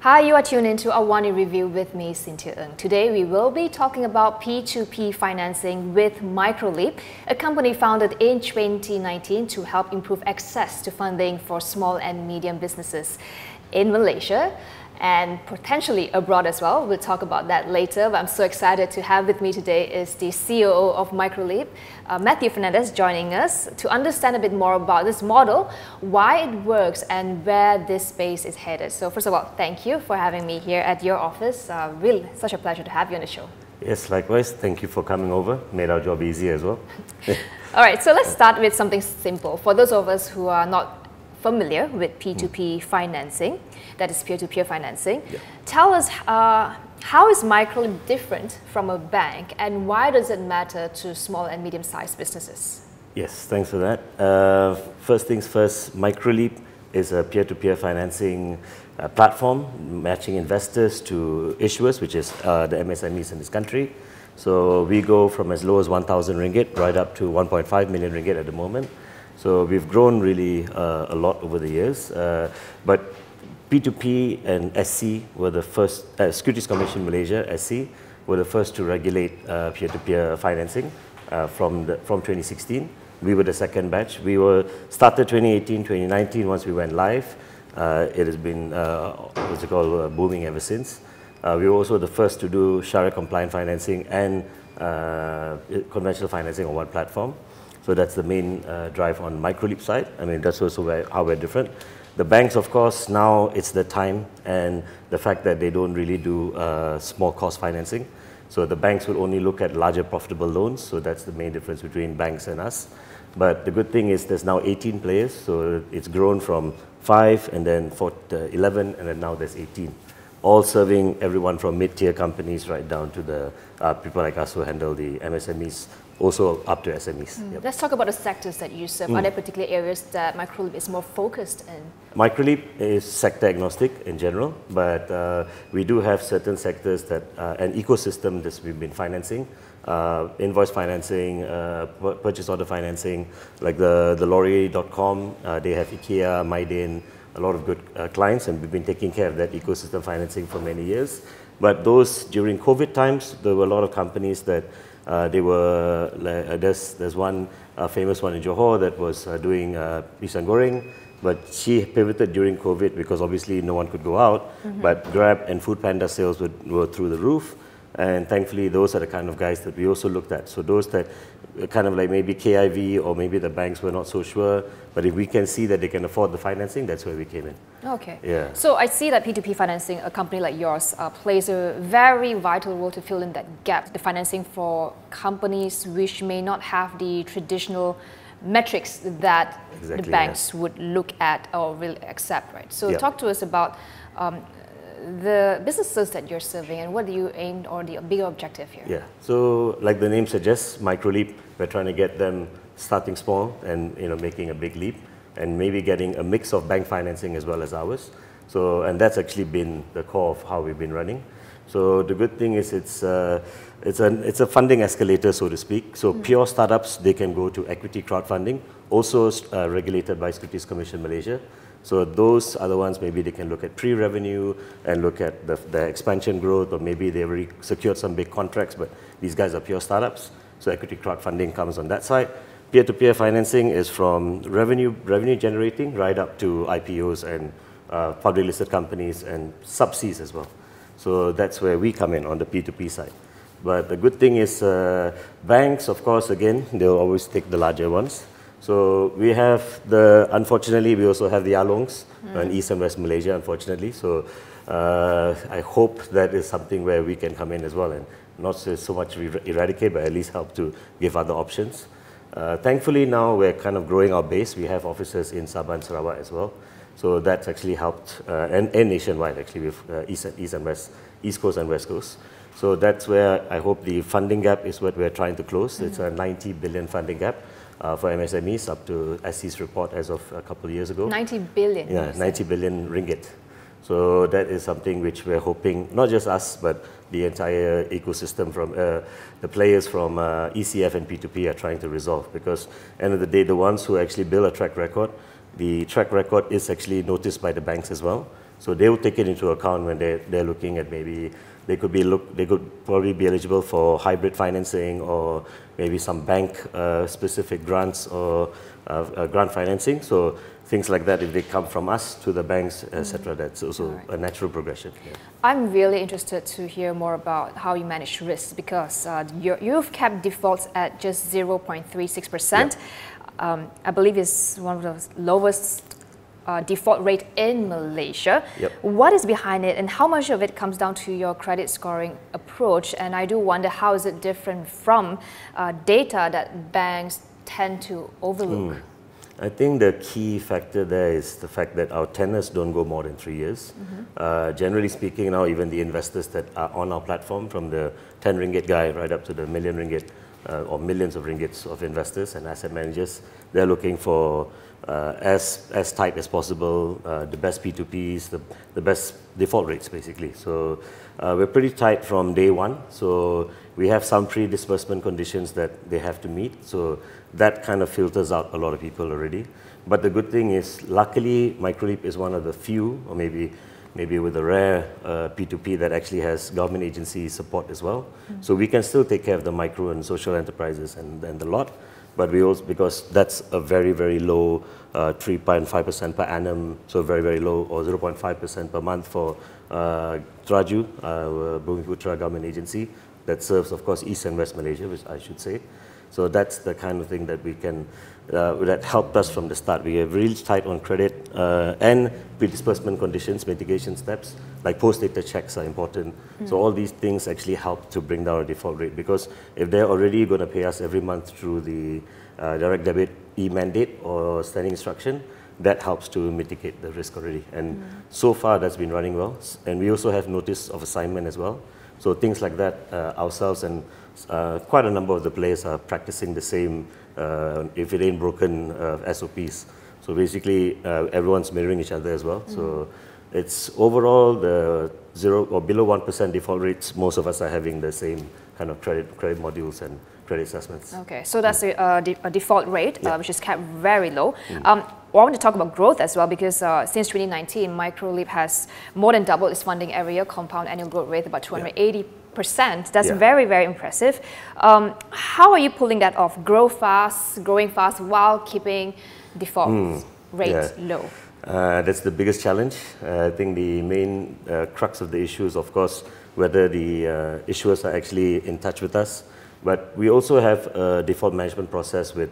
Hi, you are tuned into AWANI Review with me, Cynthia Ng. Today we will be talking about P2P financing with MicroLEAP, a company founded in 2019 to help improve access to funding for small and medium businesses in Malaysia and potentially abroad as well. We'll talk about that later, but I'm so excited to have with me today is the COO of MicroLEAP, Matthew Fernandez, joining us to understand a bit more about this model, why it works and where this space is headed. So first of all, thank you for having me here at your office. Really, such a pleasure to have you on the show. Yes, likewise. Thank you for coming over. Made our job easy as well. All right, so let's start with something simple. For those of us who are not familiar with P2P financing, that is peer-to-peer financing. Yeah. Tell us, how is MicroLEAP different from a bank and why does it matter to small and medium-sized businesses? Yes, thanks for that. First things first, MicroLEAP is a peer-to-peer financing platform matching investors to issuers, which is the MSMEs in this country. So we go from as low as 1,000 ringgit right up to 1.5 million ringgit at the moment. So we've grown really a lot over the years, but P2P and SC were the first, Securities Commission Malaysia, SC, were the first to regulate peer-to-peer financing from 2016. We were the second batch. We were started 2018, 2019, once we went live. It has been, what's it called, booming ever since. We were also the first to do Sharia-compliant financing and conventional financing on one platform. So that's the main drive on MicroLEAP side. I mean, that's also how we're different. The banks, of course, now it's the time and the fact that they don't really do small cost financing. So the banks will only look at larger profitable loans. So that's the main difference between banks and us. But the good thing is there's now 18 players. So it's grown from 5 and then 11 and then now there's 18. All serving everyone from mid-tier companies right down to the people like us who handle the MSMEs, also up to SMEs. Yep. Let's talk about the sectors that you serve. Are there particular areas that MicroLEAP is more focused in? MicroLEAP is sector agnostic in general, but we do have certain sectors that an ecosystem that we've been financing, invoice financing, purchase order financing, like the lorry.com, they have IKEA, Maidin, a lot of good clients, and we've been taking care of that ecosystem financing for many years. But those, during COVID times, there were a lot of companies that they were, there's one famous one in Johor that was doing pisang goreng, but she pivoted during COVID because obviously no one could go out, but Grab and Foodpanda sales were through the roof. And thankfully, those are the kind of guys that we also looked at. So those that kind of like maybe KIV or maybe the banks were not so sure, but if we can see that they can afford the financing, that's where we came in. Okay. Yeah. So I see that P2P financing, a company like yours, plays a very vital role to fill in that gap, the financing for companies which may not have the traditional metrics that the banks would look at or will accept, right? So talk to us about the businesses that you're serving and what do you aim or the bigger objective here? Yeah, so like the name suggests, MicroLEAP, we're trying to get them starting small and making a big leap and maybe getting a mix of bank financing as well as ours. So, and that's actually been the core of how we've been running. So the good thing is it's a funding escalator, so to speak. So pure startups, they can go to equity crowdfunding, also regulated by Securities Commission Malaysia. So those are the ones maybe they can look at pre-revenue and look at the expansion growth, or maybe they already secured some big contracts, but these guys are pure startups. So equity crowdfunding comes on that side. Peer-to-peer financing is from revenue generating right up to IPOs and publicly listed companies and sub-Cs as well. So that's where we come in on the P2P side. But the good thing is banks, of course, again, they'll always take the larger ones. So we have unfortunately, we also have the Alongs in East and West Malaysia, unfortunately. So I hope that is something where we can come in as well and not so much eradicate, but at least help to give other options. Thankfully now we're kind of growing our base. We have offices in Sabah and Sarawak as well. So that's actually helped, and nationwide actually with East Coast and West Coast. So that's where I hope the funding gap is what we're trying to close. It's a 90 billion funding gap. For MSMEs up to SC's report as of a couple of years ago. 90 billion? Yeah, 90 billion ringgit. So that is something which we're hoping, not just us, but the entire ecosystem from the players from ECF and P2P are trying to resolve. Because at the end of the day, the ones who actually build a track record, the track record is actually noticed by the banks as well. So they will take it into account when they're looking at maybe they could probably be eligible for hybrid financing or maybe some bank specific grants or grant financing. So things like that, if they come from us to the banks, etc., that's also a natural progression. Yeah. I'm really interested to hear more about how you manage risks, because you've kept defaults at just 0.36%. I believe it's one of the lowest default rate in Malaysia. What is behind it, and how much of it comes down to your credit scoring approach? And I do wonder, how is it different from data that banks tend to overlook? I think the key factor there is the fact that our tenors don't go more than 3 years. Generally speaking, now even the investors that are on our platform, from the 10 ringgit guy right up to the million ringgit or millions of ringgits of investors and asset managers, they're looking for as tight as possible, the best P2Ps, the best default rates basically. So we're pretty tight from day one. So we have some pre-disbursement conditions that they have to meet. So that kind of filters out a lot of people already. But the good thing is, luckily, MicroLEAP is one of the few, or maybe with a rare P2P that actually has government agency support as well. So we can still take care of the micro and social enterprises and the lot. But we also, because that's a very, very low 3.5% per annum, so very, very low, or 0.5% per month for Traju, Bumiputra government agency, that serves, of course, East and West Malaysia, which I should say. So that's the kind of thing that we can, that helped us from the start. We are really tight on credit and pre-disbursement conditions, mitigation steps, like post-dated checks are important. So all these things actually help to bring down our default rate, because if they're already going to pay us every month through the direct debit e-mandate or standing instruction, that helps to mitigate the risk already. And so far that's been running well. And we also have notice of assignment as well. So things like that, ourselves and quite a number of the players are practicing the same, if it ain't broken, SOPs. So basically, everyone's mirroring each other as well. So it's overall the 0 or below 1% default rates. Most of us are having the same kind of credit modules and credit assessments. Okay, so that's a default rate, which is kept very low. I want to talk about growth as well, because since 2019, MicroLEAP has more than doubled its funding every year, compound annual growth rate about 280%. That's very, very impressive. How are you pulling that off? Growing fast while keeping default rates low? That's the biggest challenge. I think the main crux of the issue is, of course, whether the issuers are actually in touch with us. But we also have a default management process with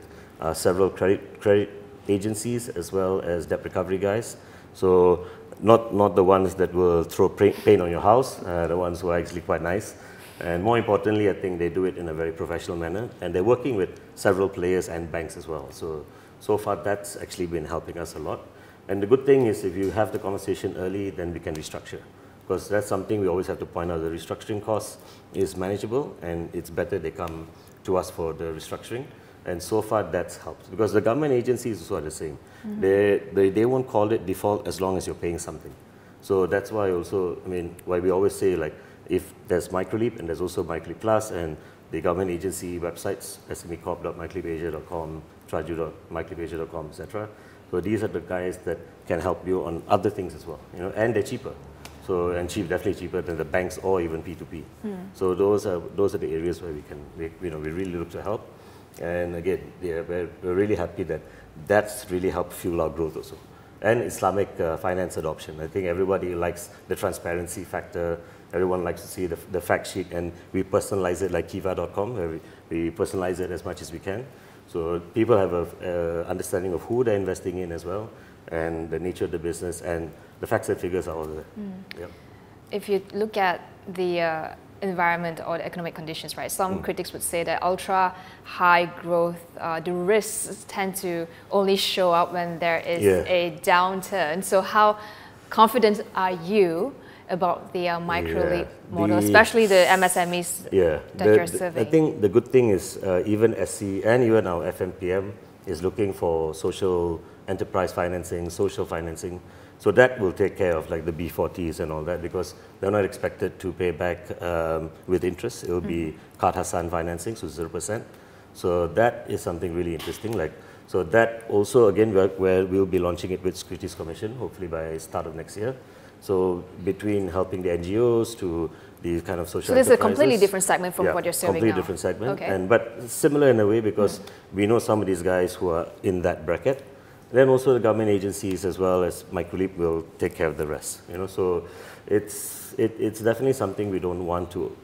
several credit agencies as well as debt recovery guys. So not the ones that will throw paint on your house, the ones who are actually quite nice. And more importantly, I think they do it in a very professional manner, and they're working with several players and banks as well. So far that's actually been helping us a lot. And the good thing is, if you have the conversation early, then we can restructure. Because that's something we always have to point out. The restructuring cost is manageable, and it's better they come to us for the restructuring. And so far that's helped, because the government agencies also are the same. They won't call it default as long as you're paying something. So that's why also, I mean, why we always say, like, if there's MicroLEAP and there's also MicroLEAP Plus and the government agency websites, smecorp.microleapasia.com, traju.microleapasia.com, etc. So these are the guys that can help you on other things as well, you know, and they're cheaper. So, and definitely cheaper than the banks or even P2P. So those are the areas where we really look to help. And again, we're really happy that that's really helped fuel our growth also. And Islamic finance adoption. I think everybody likes the transparency factor. Everyone likes to see the fact sheet, and we personalize it like kiva.com, where we personalize it as much as we can. So people have an understanding of who they're investing in as well, and the nature of the business, and the facts and figures are all there. If you look at the environment or the economic conditions, right? Some critics would say that ultra high growth, the risks tend to only show up when there is a downturn. So how confident are you about the MicroLEAP model, especially the MSMEs that you're serving? I think the good thing is even SC and even our FMPM is looking for social enterprise financing, social financing. So that will take care of like the B40s and all that, because they're not expected to pay back with interest. It will be Card Hassan financing, so 0%. So that is something really interesting. Like, so that also, again, where we'll be launching it with Securities Commission, hopefully by start of next year. So between helping the NGOs to the kind of social So this is a enterprises, completely different segment from what you're serving completely now. different segment, Okay. but similar in a way because we know some of these guys who are in that bracket. Then also the government agencies as well as MicroLEAP will take care of the rest. So it's definitely something we don't want to.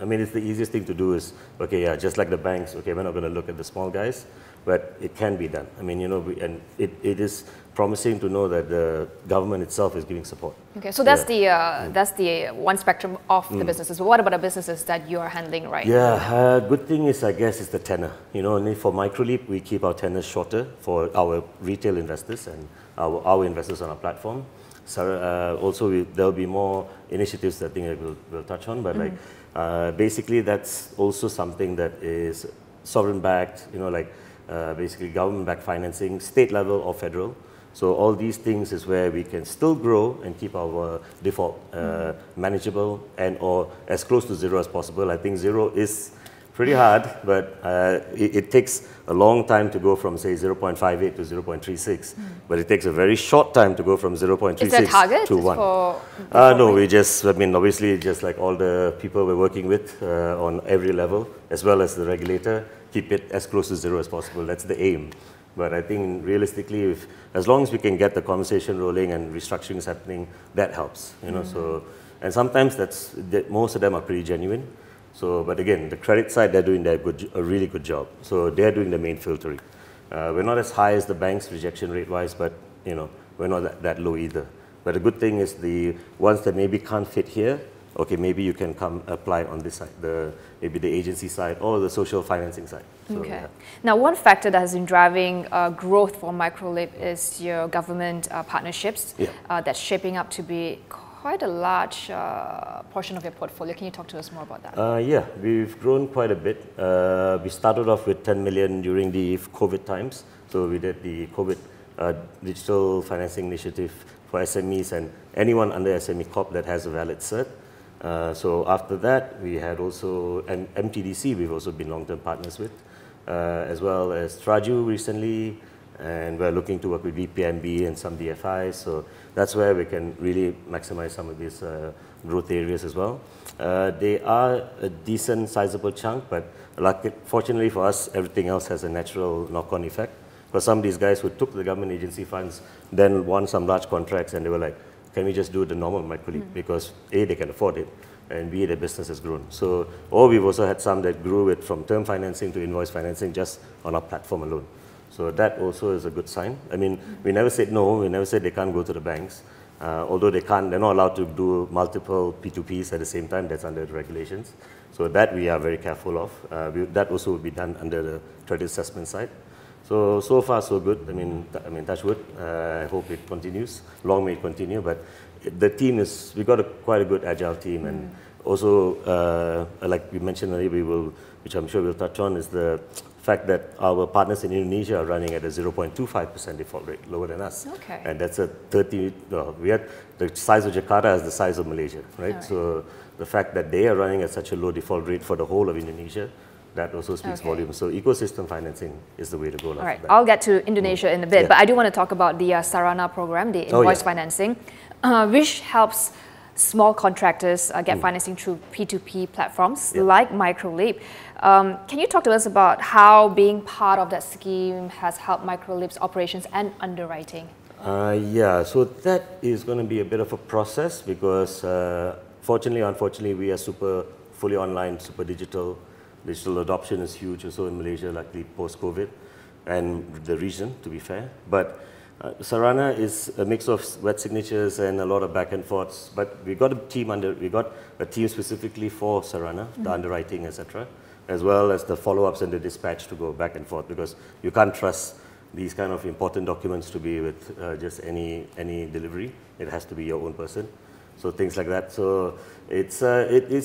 I mean, it's the easiest thing to do is okay, yeah, just like the banks. Okay, we're not going to look at the small guys, but it can be done. I mean, and it is promising to know that the government itself is giving support. Okay, so that's the one spectrum of the businesses. But what about the businesses that you are handling right now? Yeah, good thing is, I guess, is the tenor. Only for MicroLEAP, we keep our tenors shorter for our retail investors and our investors on our platform. So also, there'll be more initiatives that I think we'll touch on. But basically, that's also something that is sovereign-backed. Basically government-backed financing, state level or federal. So all these things is where we can still grow and keep our default manageable and or as close to zero as possible. I think zero is pretty hard, but it takes a long time to go from, say, 0.58 to 0.36. But it takes a very short time to go from 0.36 to 1. No, obviously, just like all the people we're working with on every level, as well as the regulator, keep it as close to zero as possible. That's the aim. But I think realistically, as long as we can get the conversation rolling and restructuring is happening, that helps. So, and sometimes most of them are pretty genuine. So, but again, the credit side, they're doing a really good job. So they're doing the main filtering. We're not as high as the banks rejection rate wise, but we're not that low either. But the good thing is the ones that maybe can't fit here, okay, maybe you can come apply on this side, maybe the agency side or the social financing side. So, okay. Yeah. Now, one factor that has been driving growth for MicroLEAP is your government partnerships that's shaping up to be quite a large portion of your portfolio. Can you talk to us more about that? Yeah, we've grown quite a bit. We started off with 10 million during the COVID times. So we did the COVID digital financing initiative for SMEs and anyone under SME Corp that has a valid cert. So after that, we had also MTDC, we've also been long-term partners with, as well as Traju recently, and we're looking to work with VPMB and some DFIs. So that's where we can really maximize some of these growth areas as well. They are a decent, sizable chunk, but fortunately for us, everything else has a natural knock-on effect. For some of these guys who took the government agency funds, then won some large contracts, and they were like, can we just do the normal MicroLEAP? Because A, they can afford it, and B, their business has grown. So, or we've also had some that grew it from term financing to invoice financing just on our platform alone. So that also is a good sign. I mean, we never said no, we never said they can't go to the banks. Although they're not allowed to do multiple P2Ps at the same time, that's under the regulations. So that we are very careful of. That also will be done under the credit assessment side. So far so good. I mean, touch wood. I hope it continues. Long may it continue. But the team we got quite a good agile team, and also like we mentioned earlier, which I'm sure we'll touch on, is the fact that our partners in Indonesia are running at a 0.25% default rate, lower than us. Okay. And that's we had the size of Jakarta as the size of Malaysia, right? So the fact that they are running at such a low default rate for the whole of Indonesia, that also speaks volumes. So ecosystem financing is the way to go. All right, I'll get to Indonesia in a bit, but I do want to talk about the Sarana program, the invoice financing, which helps small contractors get financing through P2P platforms like MicroLEAP. Can you talk to us about how being part of that scheme has helped MicroLEAP's operations and underwriting? Yeah, so that is going to be a bit of a process because fortunately, unfortunately, we are super fully online, super digital. Digital adoption is huge also in Malaysia, likely post-COVID, and the region, to be fair. But Sarana is a mix of wet signatures and a lot of back and forths. But we got a team specifically for Sarana, the underwriting, etc., as well as the follow-ups and the dispatch to go back and forth, because you can't trust these kind of important documents to be with just any delivery. It has to be your own person. So things like that. So it's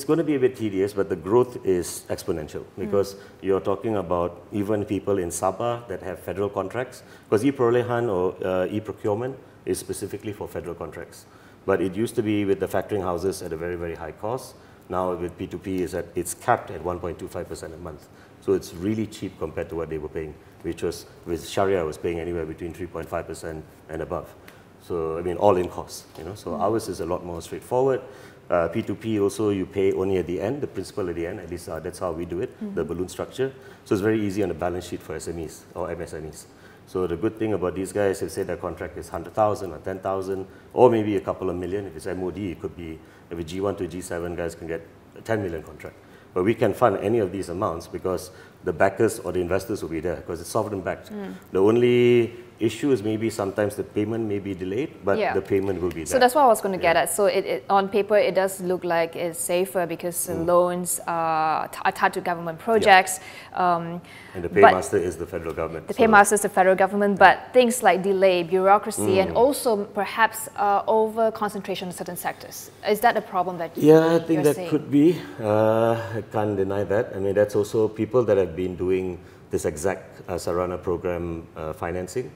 going to be a bit tedious, but the growth is exponential because you're talking about even people in Sabah that have federal contracts, because e-perolehan or e-procurement is specifically for federal contracts. But it used to be with the factoring houses at a very, very high cost. Now with P2P, it's capped at 1.25% a month. So it's really cheap compared to what they were paying, which was, with Sharia, was paying anywhere between 3.5% and above. So, I mean, all in costs, you know. So ours is a lot more straightforward. P2P also, you pay only at the end, the principal at the end, at least that's how we do it, the balloon structure. So it's very easy on the balance sheet for SMEs or MSMEs. So the good thing about these guys, if say their contract is 100,000 or 10,000, or maybe a couple of million, if it's MOD, it could be, if it's G1 to G7, guys can get a 10 million contract. But we can fund any of these amounts because the backers or the investors will be there because it's sovereign backed. The only issue is maybe sometimes the payment may be delayed, but the payment will be there. So that's what I was going to get at. So on paper, it does look like it's safer because loans are tied to government projects. And the paymaster is the federal government. The paymaster is the federal government, but things like delay, bureaucracy, and also perhaps over concentration in certain sectors. Is that a problem that I think that could be. I can't deny that. I mean, that's also people that have been doing this exact Sarana program financing.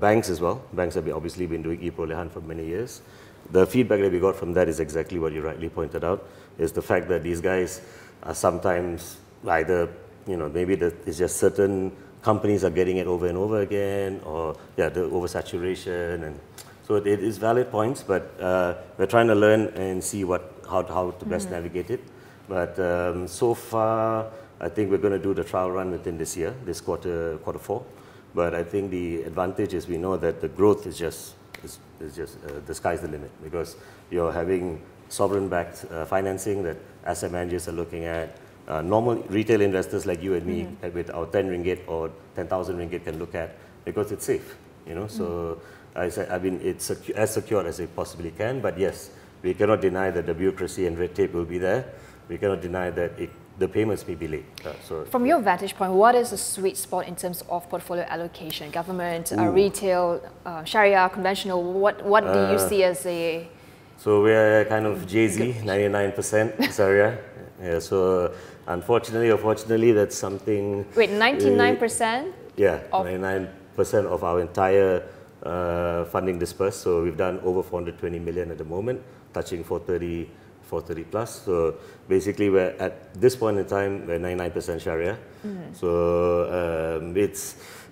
Banks as well. Banks have obviously been doing e-Perolehan for many years. The feedback that we got from that is exactly what you rightly pointed out, is the fact that these guys are sometimes either, you know, maybe it's just certain companies are getting it over and over again, or the oversaturation, and so it is valid points, but we're trying to learn and see how to best navigate it. But so far, I think we're going to do the trial run within this year, this quarter 4. But I think the advantage is we know that the growth is just the sky's the limit, because you're having sovereign-backed financing that asset managers are looking at. Normal retail investors like you and me with our 10 ringgit or 10,000 ringgit can look at, because it's safe, you know. So I mean, it's as secure as it possibly can. But yes, we cannot deny that the bureaucracy and red tape will be there. We cannot deny that the payments may be late. From your vantage point, what is the sweet spot in terms of portfolio allocation? Government, retail, Sharia, conventional, what do you see as a... So we're kind of Jay-Z, 99% Sharia. Yeah, so unfortunately or fortunately, that's something... Wait, 99%? Yeah, 99% of our entire funding dispersed. So we've done over 420 million at the moment, touching 430 plus. So basically, we're at this point in time, we're 99% Sharia. So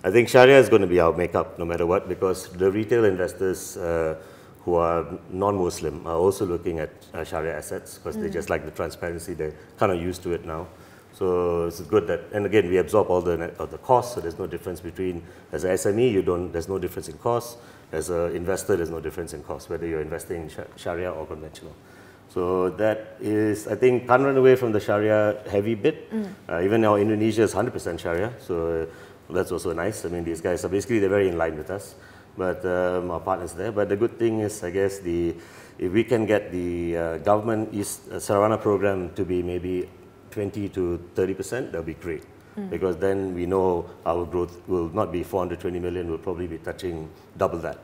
I think Sharia is going to be our makeup no matter what, because the retail investors who are non-Muslim are also looking at Sharia assets, because they just like the transparency. They're kind of used to it now. So it's good that, and again, we absorb all the costs, so there's no difference between, as an SME, there's no difference in cost. As an investor, there's no difference in cost, whether you're investing in Sharia or conventional. So that is, I think, can't run away from the Sharia heavy bit. Even now, Indonesia is 100% Sharia, so that's also nice. I mean, these guys are basically, they're very in line with us, but our partners there. But the good thing is, I guess, if we can get the government Sarana program to be maybe 20 to 30%, that'll be great. Because then we know our growth will not be 420 million, we'll probably be touching double that.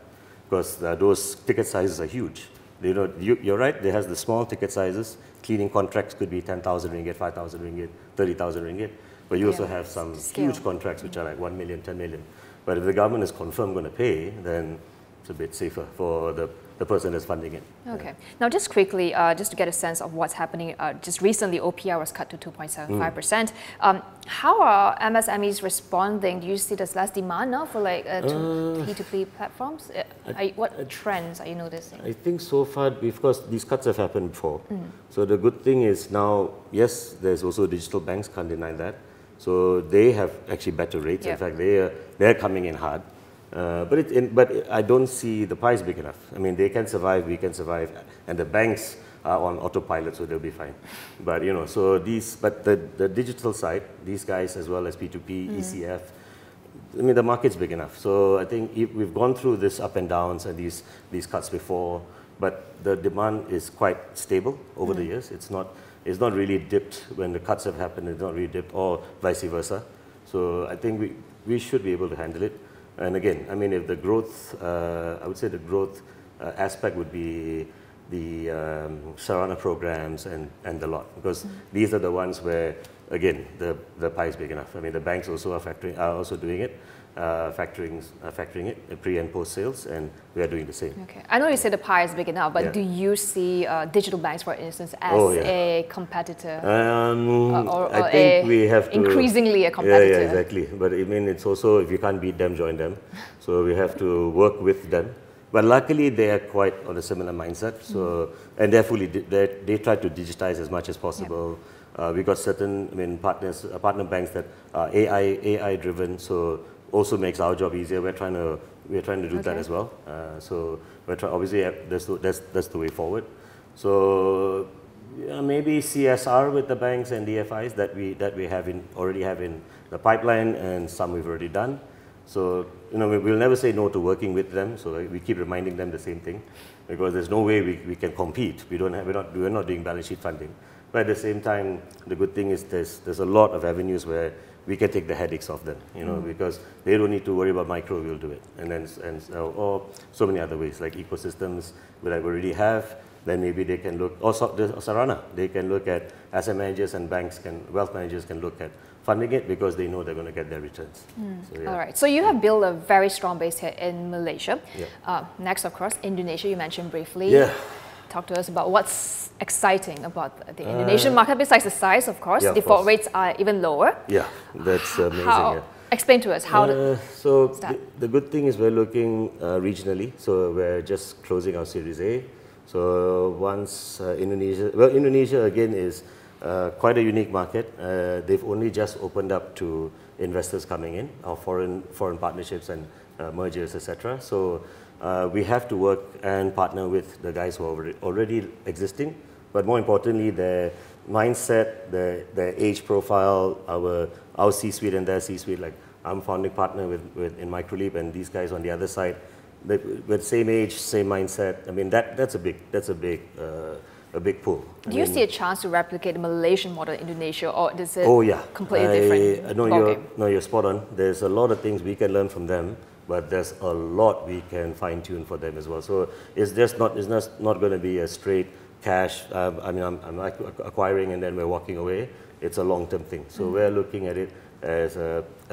Because those ticket sizes are huge. You know, you're right, there has the small ticket sizes. Cleaning contracts could be 10,000 ringgit, 5,000 ringgit, 30,000 ringgit. But you also have some huge contracts which are like 1 million, 10 million. But if the government is confirmed going to pay, then it's a bit safer for the person that's funding it. Okay. Yeah. Now, just quickly, just to get a sense of what's happening, just recently OPR was cut to 2.75%. How are MSMEs responding? Do you see there's less demand now for like P2P platforms? What trends are you noticing? I think so far, because these cuts have happened before. So the good thing is now, yes, there's also digital banks, can't deny that. So they have actually better rates. In fact, they're coming in hard. But I don't see the pie is big enough. I mean, they can survive, we can survive, and the banks are on autopilot, so they'll be fine. But you know, so the digital side, these guys as well as P2P, ECF, I mean, the market's big enough. So I think we've gone through this up and downs and these cuts before, but the demand is quite stable over the years. It's not really dipped when the cuts have happened. It's not really dipped, or vice versa. So I think we should be able to handle it. And again, I mean, if the growth, I would say the growth aspect would be the Sarana programs and the lot, because these are the ones where, again, the pie is big enough. I mean, the banks also are also doing it, factoring it, pre and post sales, and we are doing the same. Okay, I know you said the pie is big enough, but do you see digital banks, for instance, as a competitor, I think we have to increasingly a competitor? Yeah, exactly. But I mean, it's also, if you can't beat them, join them. So we have to work with them. But luckily, they are quite on a similar mindset. So, and they're they try to digitize as much as possible. We got certain, partner banks that are AI driven. So also makes our job easier. We're trying to do that as well. So obviously that's the way forward. So maybe CSR with the banks and DFIs that we already have in the pipeline, and some we've already done. So we'll never say no to working with them. So we keep reminding them the same thing, because there's no way we can compete. We're not doing balance sheet funding. But at the same time, the good thing is there's a lot of avenues where we can take the headaches off them, because they don't need to worry about micro, we'll do it. Or so many other ways, like ecosystems that we already have. Then maybe they can look, or Sarana, they can look at asset managers, and wealth managers can look at funding it, because they know they're going to get their returns. So, yeah. All right. So you have built a very strong base here in Malaysia. Yeah. Next, of course, Indonesia, you mentioned briefly. Yeah. Talk to us about what's exciting about the Indonesian market, besides the size, of course. Yeah, Default rates are even lower. Yeah, that's amazing. Explain to us how the good thing is we're looking regionally. So we're just closing our Series A. So once Indonesia again is quite a unique market. They've only just opened up to investors coming in, or foreign partnerships and mergers, etc. So we have to work and partner with the guys who are already existing, but more importantly, their mindset, their age profile, our C-suite and their C-suite. Like, I'm founding partner in MicroLEAP, and these guys on the other side, with same age, same mindset. That's a big pull. Do you see a chance to replicate the Malaysian model in Indonesia, or is it completely different? No, you're spot on. There's a lot of things we can learn from them, but there's a lot we can fine tune for them as well. So it's not going to be a straight cash. I'm acquiring and then we're walking away. It's a long-term thing. So we're looking at it as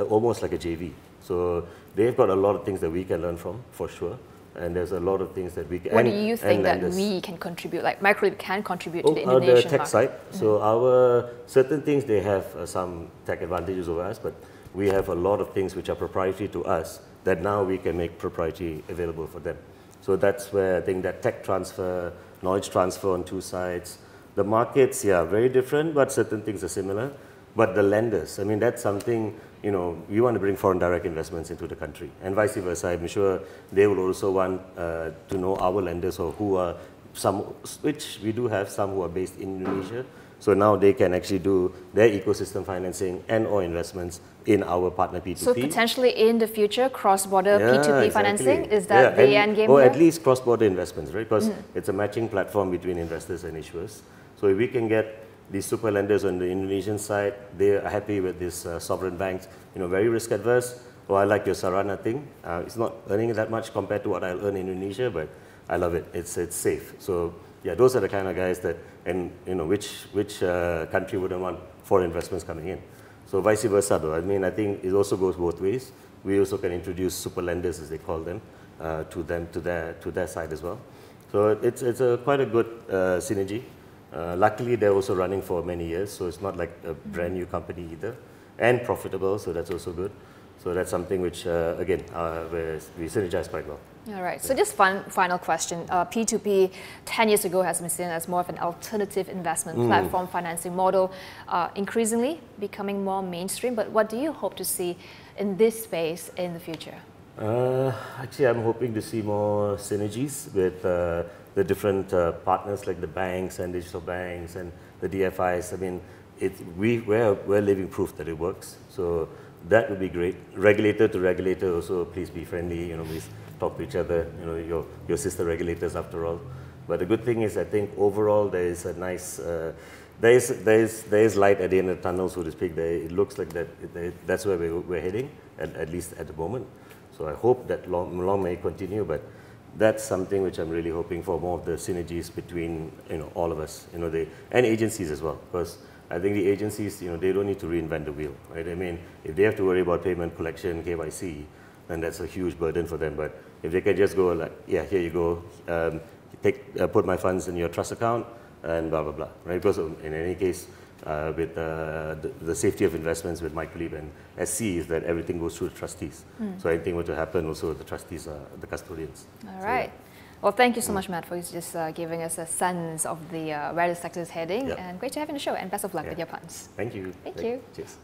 almost like a JV. So they've got a lot of things that we can learn from, for sure. And there's a lot of things that we can. What do you think that we can contribute? Like MicroLEAP can contribute to the Indonesian the tech side. So our certain things, they have some tech advantages over us, but we have a lot of things which are proprietary to us that now we can make proprietary available for them. So that's where I think that tech transfer, knowledge transfer on two sides. The markets, very different, but certain things are similar. But the lenders, that's something, we want to bring foreign direct investments into the country, and vice versa. I'm sure they will also want to know our lenders, or who are which we do have some who are based in Indonesia. So now they can actually do their ecosystem financing and or investments in our partner P2P. So potentially in the future, cross-border P2P financing, is that the end game? Or at least cross-border investments, right? Because it's a matching platform between investors and issuers. So if we can get these super lenders on the Indonesian side, they are happy with these sovereign banks, very risk adverse. Oh, I like your Sarana thing. It's not earning that much compared to what I'll earn in Indonesia, but I love it. It's safe. So yeah, those are the kind of guys that, and which country wouldn't want foreign investments coming in? So vice versa, though. I think it also goes both ways. We also can introduce super lenders, as they call them, to their side as well. So it's quite a good synergy. Luckily, they're also running for many years, so it's not like a brand new company either, and profitable, so that's also good. So that's something which, again, we synergize quite well. All right, so just final question. P2P 10 years ago has been seen as more of an alternative investment platform financing model, increasingly becoming more mainstream, but what do you hope to see in this space in the future? Actually, I'm hoping to see more synergies with the different partners, like the banks and digital banks and the DFIs. We're living proof that it works. So that would be great. Regulator to regulator also, please be friendly. We talk to each other. Your sister regulators after all. But the good thing is, I think overall there is a nice, there is light at the end of the tunnel, so to speak. It looks like that's where we're heading, at least at the moment. So I hope that long may continue, but that's something which I'm really hoping for, more of the synergies between all of us, and agencies as well, because I think the agencies, they don't need to reinvent the wheel, right? If they have to worry about payment collection, KYC, then that's a huge burden for them. But if they can just go like, yeah, here you go, put my funds in your trust account, and blah blah blah, right? Because in any case, with the safety of investments with MicroLEAP and SC is that everything goes through the trustees. So anything were to happen, also the trustees are the custodians. All right. Well, thank you so much, Matt, for just giving us a sense of the where the sector is heading. And great to have you on the show, and best of luck with your plans. Thank you. Thank you. Cheers.